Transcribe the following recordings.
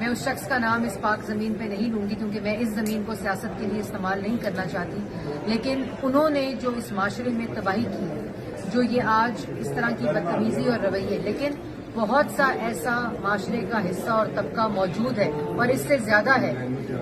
मैं उस शख्स का नाम इस पाक ज़मीन पे नहीं लूंगी क्योंकि मैं इस ज़मीन को सियासत के लिए इस्तेमाल नहीं करना चाहती, लेकिन उन्होंने जो इस माशरे में तबाही की है, जो ये आज इस तरह की बदतमीजी और रवैये, लेकिन बहुत सा ऐसा माशरे का हिस्सा और तबका मौजूद है और इससे ज़्यादा है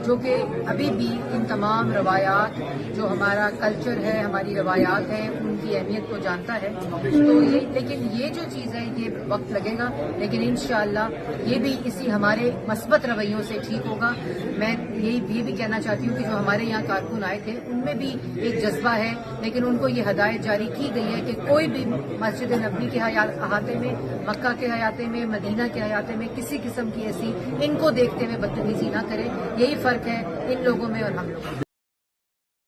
जो कि अभी भी इन तमाम रवायात, जो हमारा कल्चर है, हमारी रवायात हैं, उनकी अहमियत को जानता है। तो ये, लेकिन ये जो चीज़ है ये वक्त लगेगा, लेकिन इंशाअल्लाह ये भी इसी हमारे मस्बत रवैयों से ठीक होगा। मैं ये भी कहना चाहती हूँ कि जो हमारे यहाँ कारकुन आए थे उनमें भी एक जज्बा है, लेकिन उनको ये हदायत जारी की गई है कि कोई भी मस्जिद नबवी के अहाते में, मक्का के अहाते में, मदीना के अहाते में किसी किस्म की ऐसी इनको देखते हुए बदतमीजी ना करें। यही फर्क है इन लोगों में और हम लोगों में।